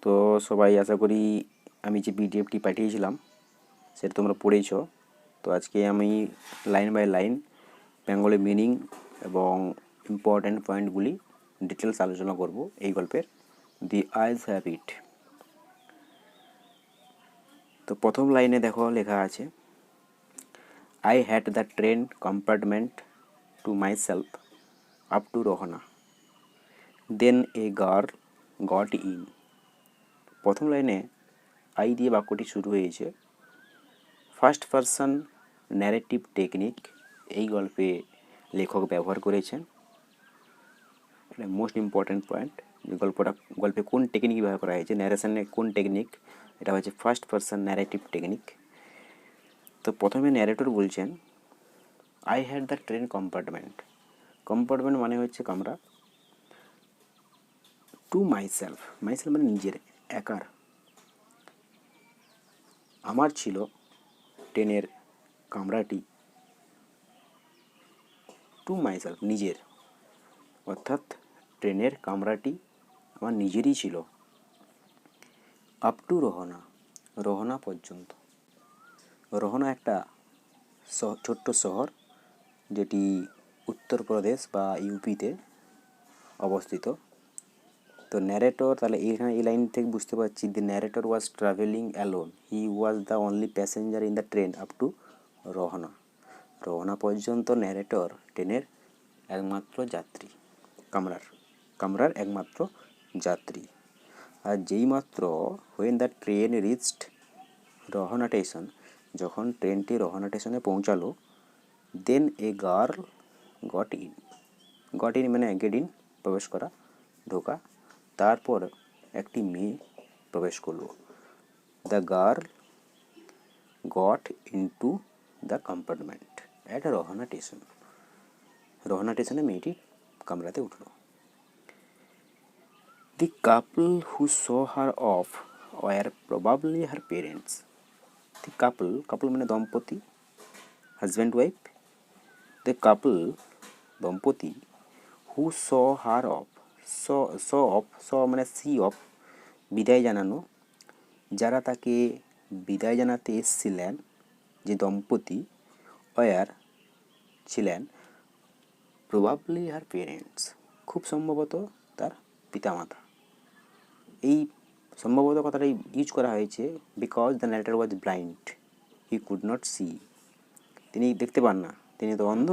তো সবাই আশা করি আমি যে পিডিএফটি পাঠিয়েছিলাম সেটা তোমরা পড়েছো। তো আজকে আমি line by line Bengali meaning এবং ইম্পর্ট্যান্ট পয়েন্টগুলি ডিটেলস আলোচনা করব এই গল্পের দি আইজ হ্যাভ ইট। তো প্রথম লাইনে দেখো লেখা আছে, I had the train compartment to myself up to Rohana, then a girl got in. প্রথম লাইনে আই দিয়ে বাক্যটি শুরু হয়েছে। ফার্স্ট পারসন ন্যারেটিভ টেকনিক এই গল্পে লেখক ব্যবহার করেছেন। মোস্ট ইম্পর্ট্যান্ট পয়েন্ট, যে গল্পে কোন টেকনিক ব্যবহার করা হয়েছে, ন্যারেশনে কোন টেকনিক, এটা হচ্ছে ফার্স্ট পারসন ন্যারেটিভ টেকনিক। তো প্রথমে ন্যারেটর বলছেন, I had the train compartment. Compartment মানে হচ্ছে কামরা। টু মাইসেলফ, মাইসেলফ মানে নিজের, একার। আমার ছিল ট্রেনের কামরাটি, টু মাইসেলফ নিজের, অর্থাৎ ট্রেনের কামরাটি আমার নিজেরই ছিল। আপ টু রোহনা, রোহনা পর্যন্ত। রোহনা একটা ছোট্ট শহর যেটি উত্তরপ্রদেশ বা ইউপিতে অবস্থিত। তো ন্যারেটর, তাহলে এইখানে এই লাইন থেকে বুঝতে পারছি, the narrator was travelling alone, he was the only passenger in the train up to Rohana. Rohana পর্যন্ত ন্যারেটর ট্রেনের একমাত্র যাত্রী, কামরার একমাত্র যাত্রী। আর যেই মাত্র when the train reached Rohana station, যখন ট্রেনটি রোহনা স্টেশনে পৌঁছালো, then a girl got in. Got in মানে গেট ইন, প্রবেশ করা, ঢোকা। তারপর একটি মেয়ে প্রবেশ করলো। The girl got into the compartment at Rohana station. Rohana স্টেশনে মেয়েটি কামরাতে উঠলো। The couple who saw her off were probably her parents. The couple মানে দম্পতি, হাজব্যান্ড ওয়াইফ। The couple দম্পতি who saw her off, saw মানে see off, বিদায় জানানো। যারা তাকে বিদায় জানাতে এসেছিলেন, যে দম্পতি, were ছিলেন, probably her parents খুব সম্ভবত তার পিতামাতা। এই সম্ভবত কথাটা ইউজ করা হয়েছে because the narrator was blind, he could not see. তিনি দেখতে পান না, তিনি তো অন্ধ।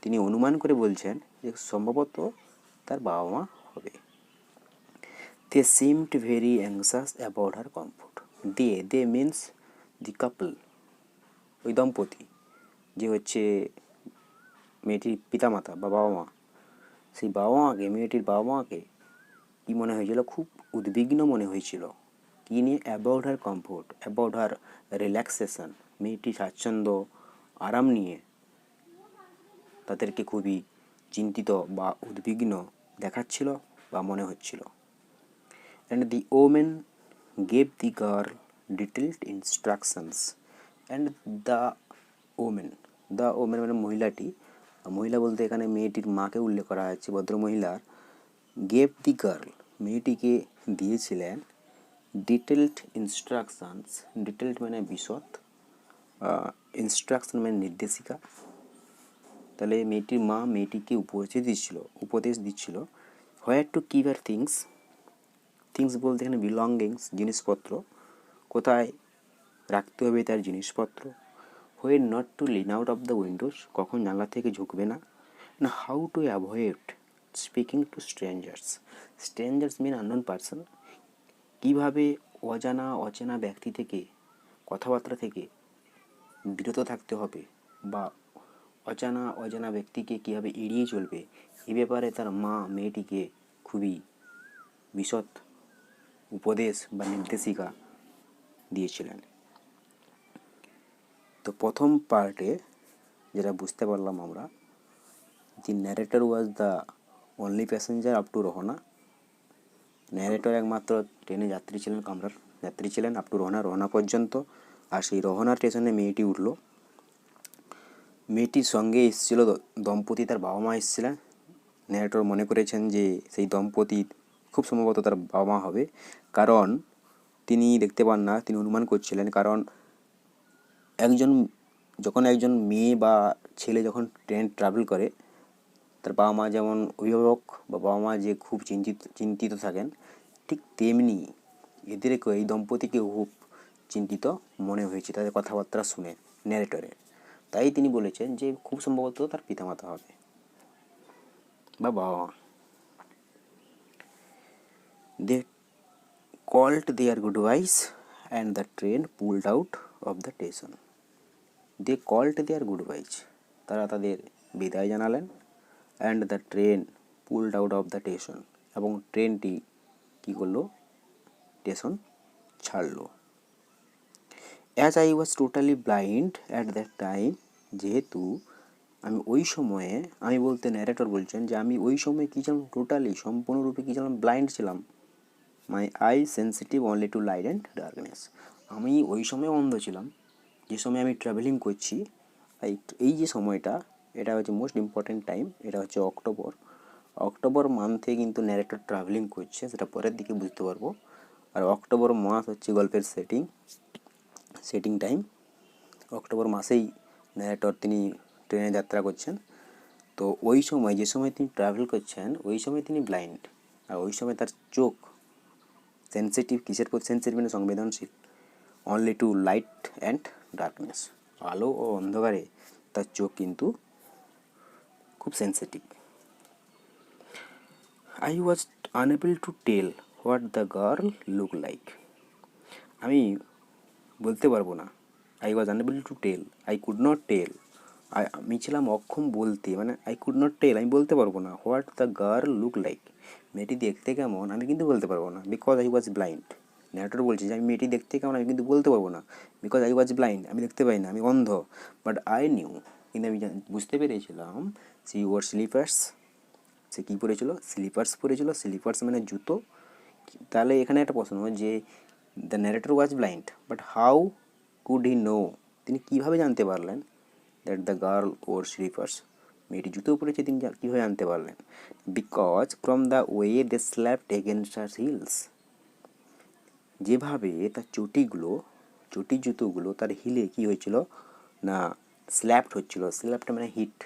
তিনি অনুমান করে বলছেন যে সম্ভবত তার বাবা মা হবে। They seemed very anxious about her comfort. They means the couple, ওই দম্পতি, যে হচ্ছে মেয়েটির পিতামাতা বা বাবা মা, সেই বাবা মাকে, মেয়েটির বাবা মাকে কী মনে হয়েছিল, খুব উদ্বিগ্ন মনে হয়েছিল। কী নিয়ে? About her comfort, about her relaxation, মেয়েটি স্বাচ্ছন্দ্য, আরাম নিয়ে তাদেরকে খুবই চিন্তিত বা উদ্বিগ্ন দেখাচ্ছিল বা মনে হচ্ছিল। And the women gave the girl detailed instructions. And the women মানে মহিলাটি, মহিলা বলতে এখানে মেয়েটির মাকে উল্লেখ করা হয়েছে, ভদ্রমহিলার, গেভ দি গার্ল মেয়েটিকে দিয়েছিলেন ডিটেলড ইনস্ট্রাকশনস। ডিটেলড মানে বিশদ, ইনস্ট্রাকশন মানে নির্দেশিকা। তাহলে মেয়েটির মা মেয়েটিকে উপদেশ দিচ্ছিল where to keep her things বলতে এখানে বিলঙ্গিংস, জিনিসপত্র, কোথায় রাখতে হবে তার জিনিসপত্র। Where not to lean out of the windows, কখন জানলা থেকে ঝুঁকবে না। How to avoid speaking to strangers mean unknown person, কীভাবে অচেনা ব্যক্তি থেকে, কথাবার্তা থেকে বিরত থাকতে হবে, বা অজানা ব্যক্তিকে কীভাবে এড়িয়ে চলবে, এ ব্যাপারে তার মা মেয়েটিকে খুবই বিশদ উপদেশ বা নির্দেশিকা দিয়েছিলেন। তো প্রথম পার্টে যেটা বুঝতে পারলাম আমরা, the narrator was the only passenger up to Rohana. Narrator একমাত্র ট্রেনে যাত্রী ছিলেন, কামরার যাত্রী ছিলেন আপ টু রোহনা পর্যন্ত। আর সেই রোহনা স্টেশনে মেয়েটি উঠল। মেয়েটির সঙ্গে এসেছিল দম্পতি, তার বাবা মা এসেছিলেন। ন্যারেটর মনে করেছেন যে সেই দম্পতি খুব সম্ভবত তার বাবা মা হবে, কারণ তিনি দেখতে পান না, তিনি অনুমান করছিলেন, কারণ যখন একজন মেয়ে বা ছেলে যখন ট্রেন ট্রাভেল করে, তার বাবা মা যেমন অভিভাবক বা বাবা মা যে খুব চিন্তিত থাকেন, ঠিক তেমনি এদেরকেও, এই দম্পতিকেও খুব চিন্তিত মনে হয়েছে তাদের কথাবার্তা শুনে ন্যারেটরে। তাই তিনি বলেছেন যে খুব সম্ভবত তার পিতামাতা হবে বা বাবা মা। দে called their goodbyes and the train pulled out of the station. They called their goodbyes. তারা তাদের বিদায় জানালেন, and the train pulled out of the station. এবং ট্রেনটি কী করলো, স্টেশন ছাড়লো। As I was totally blind at that time, যেহেতু আমি ওই সময়ে, আমি বলতে ন্যারেটর বলছেন যে আমি ওই সময় কী ছিলাম, টোটালি সম্পূর্ণরূপে কী ছিলাম, ব্লাইন্ড ছিলাম। My eye sensitive only to light and darkness. আমি ওই সময় অন্ধ ছিলাম, যে সময় আমি ট্রাভেলিং করছি। এই যে সময়টা, এটা হচ্ছে মোস্ট ইম্পর্ট্যান্ট টাইম, এটা হচ্ছে অক্টোবর মান্থে কিন্তু ন্যারেটর ট্রাভেলিং করছে, সেটা পরের দিকে বুঝতে পারবো। আর অক্টোবর মাস হচ্ছে গল্পের সেটিং টাইম। অক্টোবর মাসেই ন্যারেটর তিনি ট্রেনে যাত্রা করছেন। তো ওই সময়, যে সময় তিনি ট্রাভেল করছেন, ওই সময় তিনি ব্লাইন্ড, আর ওই সময় তার চোখ সেন্সিটিভ, কিসের প্রতি সেন্সিটিভ, মানে সংবেদনশীল, only to light and darkness, আলো ও অন্ধকারে তার চোখ কিন্তু খুব sensitive. I was unable to tell what the girl look like. আমি বলতে পারবো না, I was unable to tell, I could not tell, আমি ছিলাম অক্ষম বলতে, মানে আই কুড নট টেল, আমি বলতে পারবো না, what the girl look like, মেয়েটি দেখতে কেমন আমি কিন্তু বলতে পারবো না, because I was blind. Narrator বলছে যে আমি মেয়েটি দেখতে কেমন আমি কিন্তু বলতে পারবো না, বিকজ আই ওয়াজ ব্লাইন্ড, আমি দেখতে পাই না, আমি অন্ধ। বাট আই নিউ, কিন্তু আমি বুঝতে পেরেছিলাম, সি ওয়ার স্লিপার্স, সে কী পরেছিল, স্লিপার্স পরেছিল। স্লিপার্স মানে জুতো। তাহলে এখানে একটা প্রশ্ন যে the narrator was blind, but how could he know, তিনি কীভাবে জানতে পারলেন that the girl wore slippers, মেয়েটি জুতো পরেছে, তিনি কীভাবে জানতে পারলেন? Because from the way they slapped against her heels, যেভাবে তার চটি জুতোগুলো তার হিলে কী হয়েছিল না, স্ল্যাপড হচ্ছিল। স্ল্যাপড মানে হিট,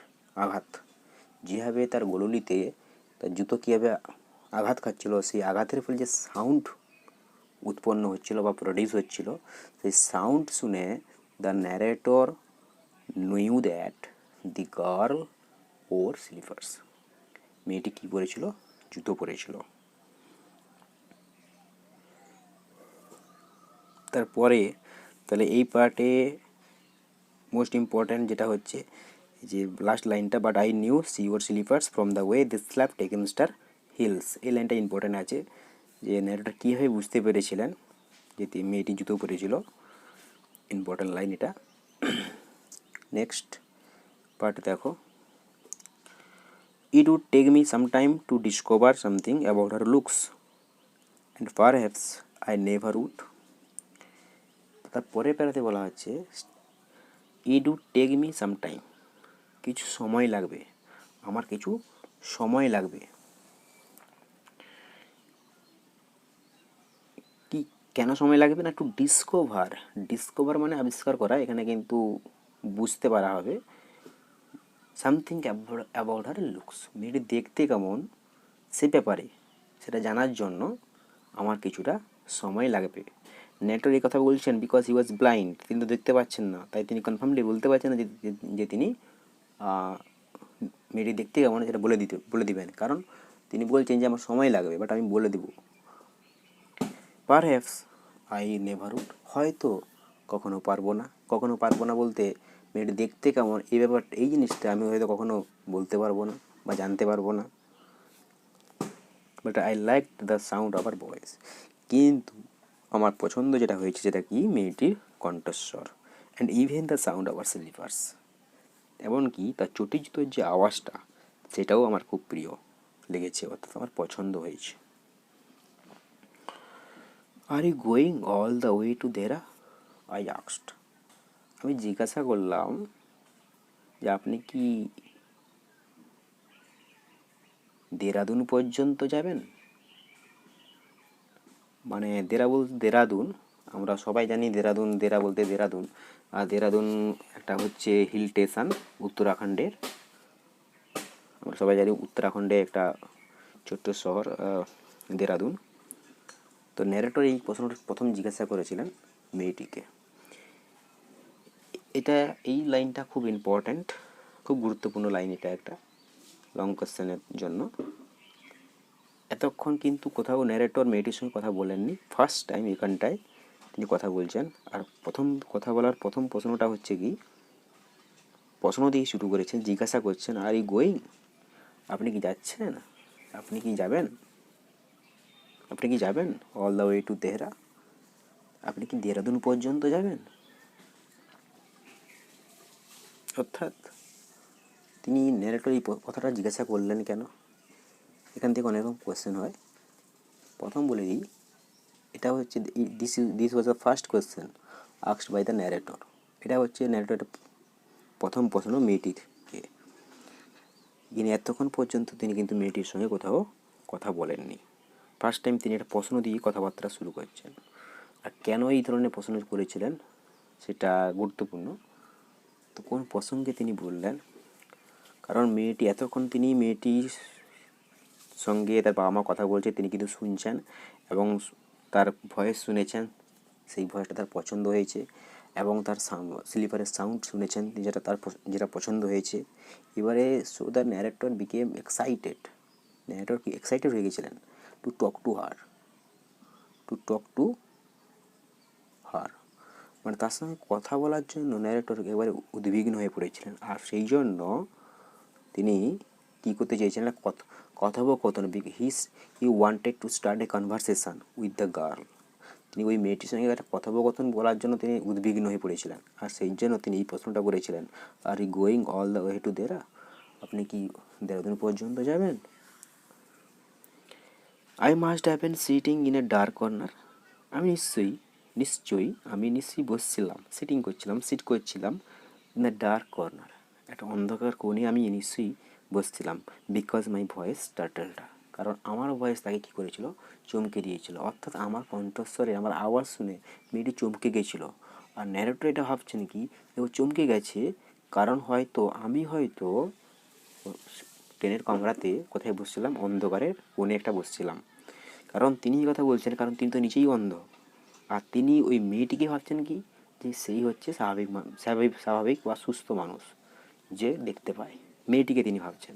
আঘাত। যেভাবে তার গোললিতে তার জুতো কীভাবে আঘাত খাচ্ছিল, সেই আঘাতের ফলে যে সাউন্ড উৎপন্ন হচ্ছিল বা প্রডিউস হচ্ছিল, সেই সাউন্ড শুনে the narrator knew that the girl wore slippers, মেয়েটি কী পরেছিল, জুতো পরেছিল। তারপরে তাহলে এই পার্টে মোস্ট ইম্পর্ট্যান্ট যেটা হচ্ছে যে লাস্ট লাইনটা, but I knew she wore slippers from the way this slap against her heels, এই লাইনটা ইম্পর্ট্যান্ট আছে, যে ন্যারেটর কীভাবে বুঝতে পেরেছিলেন যে মেয়েটি জুতো পরেছিল, ইম্পর্ট্যান্ট লাইন এটা। নেক্সট পার্ট দেখো, it would take me some time to discover something about her looks and perhaps I never would. তারপরে প্যারাতে বলা হচ্ছে it would take me some time, কিছু সময় লাগবে, আমার কিছু সময় লাগবে। কি কেন সময় লাগবে না, টু ডিসকভার মানে আবিষ্কার করা, এখানে কিন্তু বুঝতে পারা হবে। সামথিং অ্যাবাউট হার লুকস, মেয়েটি দেখতে কেমন সে ব্যাপারে সেটা জানার জন্য আমার কিছুটা সময় লাগবে। নেটর এই কথা বলছেন বিকজ হি ওয়াজ ব্লাইন্ড, তিনি তো দেখতে পাচ্ছেন না, তাই তিনি কনফার্মলি বলতে পারছেন না যে তিনি মেয়েটি দেখতে কেমন সেটা বলে দিবেন, কারণ তিনি বলছেন যে আমার সময় লাগবে, বাট আমি বলে দেবো। পারহ্যাপস আই নেভার উড, হয়তো কখনো পারবো না বলতে মেয়েটি দেখতে কেমন এই ব্যাপারটা, এই জিনিসটা আমি হয়তো কখনো বলতে পারবো না বা জানতে পারবো না। But I like the sound of her voice, কিন্তু আমার পছন্দ যেটা হয়েছে সেটা কি, মেয়েটির কণ্ঠস্বর, and even the sound of her sleepers, এমনকি তার চটি জুতোর যে আওয়াজটা সেটাও আমার খুব প্রিয় লেগেছে, অর্থাৎ আমার পছন্দ হয়েছে। Are you going all the way to Dehra, I asked, আমি জিজ্ঞাসা করলাম যে আপনি কি দেরাদুন পর্যন্ত যাবেন। মানে দেরাদুন, আমরা সবাই জানি দেরাদুন, বলতে দেরাদুন, আর দেরাদুন একটা হচ্ছে হিল স্টেশন উত্তরাখণ্ডের। আমরা সবাই জানি উত্তরাখণ্ডে একটা ছোট্ট শহর দেরাদুন। তো ন্যারেটর এই প্রশ্নটা প্রথম জিজ্ঞাসা করেছিলেন মেয়েটিকে। এই লাইনটা খুব ইম্পর্ট্যান্ট, খুব গুরুত্বপূর্ণ লাইন। এটা একটা লং কোশ্চেনের জন্য। এতক্ষণ কিন্তু কোথাও ন্যারেটর মেয়েটির সঙ্গে কথা বলেননি, ফার্স্ট টাইম এখানটায় তিনি কথা বলছেন। আর প্রথম কথা বলার প্রথম প্রশ্নটা হচ্ছে কি, প্রশ্ন দিয়ে শুরু করেছেন, জিজ্ঞাসা করছেন আর ইউ গোয়িং, আপনি কি যাচ্ছেন, আপনি কি যাবেন, আপনি কি যাবেন all the way two Dehra, আপনি কি দেহরাদুন পর্যন্ত যাবেন। অর্থাৎ তিনি ন্যারেটর এই কথাটা জিজ্ঞাসা করলেন কেন। এখান থেকে অনেক রকম কোয়েশ্চেন হয়। প্রথম বলে দিই, এটা হচ্ছে this was the first question asked by the narrator. এটা হচ্ছে ন্যারেটরের প্রথম প্রশ্ন মেয়েটিকে। তিনি এতক্ষণ পর্যন্ত তিনি কিন্তু মেয়েটির সঙ্গে কোথাও কথা বলেননি, ফার্স্ট টাইম তিনি একটা প্রশ্ন দিয়ে কথাবার্তা শুরু করছেন। আর কেন এই ধরনের প্রশ্ন করেছিলেন সেটা গুরুত্বপূর্ণ। তো কোন প্রসঙ্গে তিনি বললেন, কারণ মেয়েটি এতক্ষণ তিনি মেয়েটির সঙ্গে তার বাবা মা কথা বলছে, তিনি কিন্তু শুনছেন এবং তার ভয়েস শুনেছেন, সেই ভয়েসটা তার পছন্দ হয়েছে, এবং তার স্লিপারের সাউন্ড শুনেছেন যেটা পছন্দ হয়েছে। এবারে so the narrator became excited, narrator কি এক্সাইটেড হয়ে গেছিলেন টু টক টু হার, মানে তার সঙ্গে কথা বলার জন্য ন্যারেটর একেবারে উদ্বিগ্ন হয়ে পড়েছিলেন। আর সেই জন্য তিনি কী করতে চেয়েছিলেন, কথোপকথন, he wanted to start a conversation with the girl. তিনি ওই মেয়েটির সঙ্গে একটা কথোপকথন বলার জন্য তিনি উদ্বিগ্ন হয়ে পড়েছিলেন। আর সেই জন্য তিনি এই প্রশ্নটা করেছিলেন, are you going all the way to Dehra, আপনি কি দেরাদুন পর্যন্ত যাবেন। I must have been sitting in a dark corner, আমি নিশ্চয়ই বসছিলাম, সিট করছিলাম ইন দ্য ডার্ক কর্নার, একটা অন্ধকার কোণে আমি নিশ্চয়ই বসছিলাম। বিকজ মাই ভয়েস টার্টেলটা, কারণ আমার ভয়েস তাকে কী করেছিল, চমকে দিয়েছিল। অর্থাৎ আমার কণ্ঠস্বরে, আমার আওয়াজ শুনে মেয়েটি চমকে গেছিলো। আর ন্যারেটর এটা ভাবছেন কি, ও চমকে গেছে কারণ আমি হয়তো ট্রেনের কামরাতে কোথায় বসছিলাম, অন্ধকারের কোণে একটা বসছিলাম। কারণ তিনি কথা বলছেন, কারণ তিনি তো নিচেই অন্ধ। আর তিনি ওই মেয়েটিকে ভাবছেন কি, যে সেই হচ্ছে স্বাভাবিক বা সুস্থ মানুষ যে দেখতে পায়, মেয়েটিকে তিনি ভাবছেন।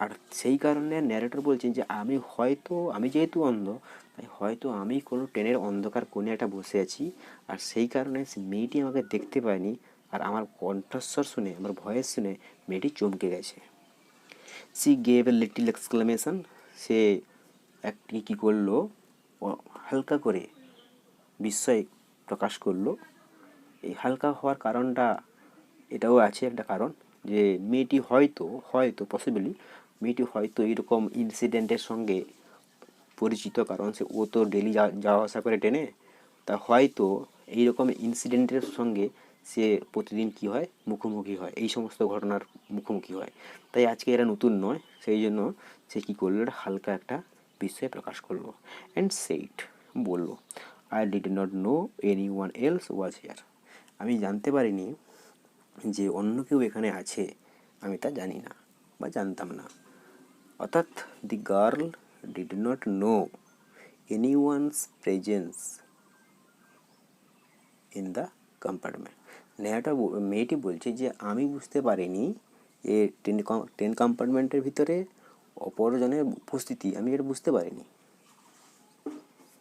আর সেই কারণে ন্যারেটর বলছেন যে আমি যেহেতু অন্ধ, তাই হয়তো আমি কোনো ট্রেনের অন্ধকার কোণে একটা বসে আছি, আর সেই কারণে মেয়েটি আমাকে দেখতে পায়নি, আর আমার কণ্ঠস্বর শুনে, আমার ভয়েস শুনে মেয়েটি চমকে গেছে। She gave a little exclamation, সে একটি কী করলো, হালকা করে বিস্ময় প্রকাশ করলো। এই হালকা হওয়ার কারণটা এটাও আছে একটা কারণ, যে মেয়েটি হয়তো পসিবলি মেয়েটি হয়তো এইরকম ইনসিডেন্টের সঙ্গে পরিচিত, কারণ ও তো ডেলি যাওয়া আসা করে ট্রেনে, তা হয়তো এইরকম ইনসিডেন্টের সঙ্গে সে প্রতিদিন কী হয়, মুখোমুখি হয়, এই সমস্ত ঘটনার মুখোমুখি হয়। তাই আজকে এরা নতুন নয়, সেই জন্য সে কী করলো, হালকা একটা বিস্ময় প্রকাশ করলো। অ্যান্ড সেইট, বললো, I did not know any one else was here, আমি জানতে পারিনি যে অন্য কেউ এখানে আছে, আমি তা জানি না বা জানতাম না। অর্থাৎ the girl did not know anyone's presence in the compartment. মেয়েটি বলছে যে আমি বুঝতে পারিনি এ ট্রেন কম্পার্টমেন্টের ভিতরে অপরজনের উপস্থিতি, আমি এটা বুঝতে পারিনি,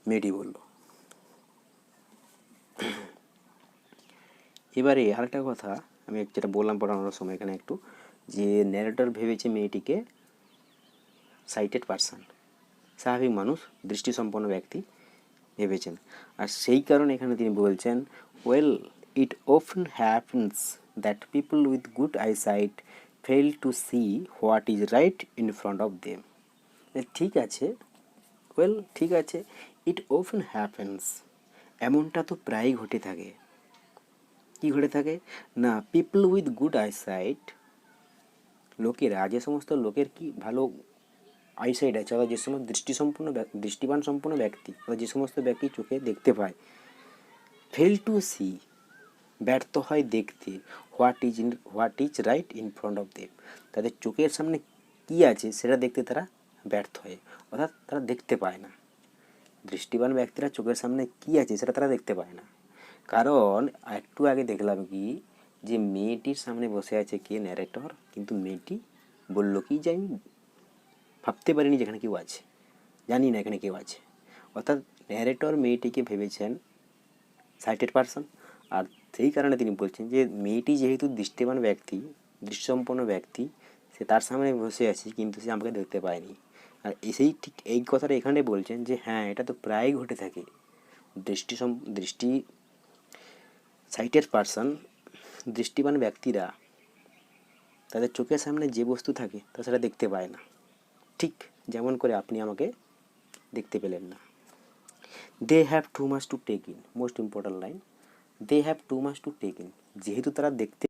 মেয়েটি বলল। এবারে আরেকটা কথা আমি যেটা বললাম পড়ানোর সময় এখানে একটু, যে ন্যারেটর ভেবেছে মেয়েটিকে সাইটেড পারসন, স্বাভাবিক মানুষ, দৃষ্টিসম্পন্ন ব্যক্তি ভেবেছেন। আর সেই কারণে এখানে তিনি বলছেন, well it often happens that people with good eyesight fail to see what is right in front of them. ঠিক আছে, ইট অফেন হ্যাপেন্স, এমনটা তো প্রায়ই ঘটে থাকে। কি ঘটে থাকে না, পিপল উইথ গুড আইসাইট, লোকেরা, যে সমস্ত লোকের কি ভালো আইসাইট আছে, অর্থাৎ যে সমস্ত দৃষ্টিবান সম্পন্ন ব্যক্তি, অর্থাৎ যে সমস্ত ব্যক্তি চোখে দেখতে পায়, ফেল টু সি, ব্যর্থ হয় দেখতে, what is right in front of them, তাদের চোখের সামনে কী আছে সেটা দেখতে তারা ব্যর্থ হয়, অর্থাৎ তারা দেখতে পায় না। দৃষ্টিবান ব্যক্তিরা চোখের সামনে কী আছে সেটা তারা দেখতে পায় না, কারণ একটু আগে দেখলাম কি যে মেয়েটির সামনে বসে আছে কে, ন্যারেটর, কিন্তু মেয়েটি বলল কি যে আমি ভাবতে পারিনি যেখানে কেউ আছে, জানি না এখানে কেউ আছে, অর্থাৎ ন্যারেটর মেয়েটিকে ভেবেছেন সাইটেড পারসন, আর সেই কারণে তিনি বলছেন যে মেয়েটি যেহেতু দৃষ্টিবান ব্যক্তি, দৃষ্টিসম্পন্ন ব্যক্তি, সে তার সামনে বসে আছে কিন্তু সে আমাকে দেখতে পায়নি। আর সেই ঠিক এই কথাটা এখানে বলছেন যে হ্যাঁ এটা তো প্রায়ই ঘটে থাকে, দৃষ্টি সাইটেড পারসন, দৃষ্টিবান ব্যক্তিরা তাদের চোখের সামনে যে বস্তু থাকে তা সেটা দেখতে পায় না, ঠিক যেমন করে আপনি আমাকে দেখতে পেলেন না। They have too much to take in, most important line, they have too much to take in, যেহেতু তারা দেখতে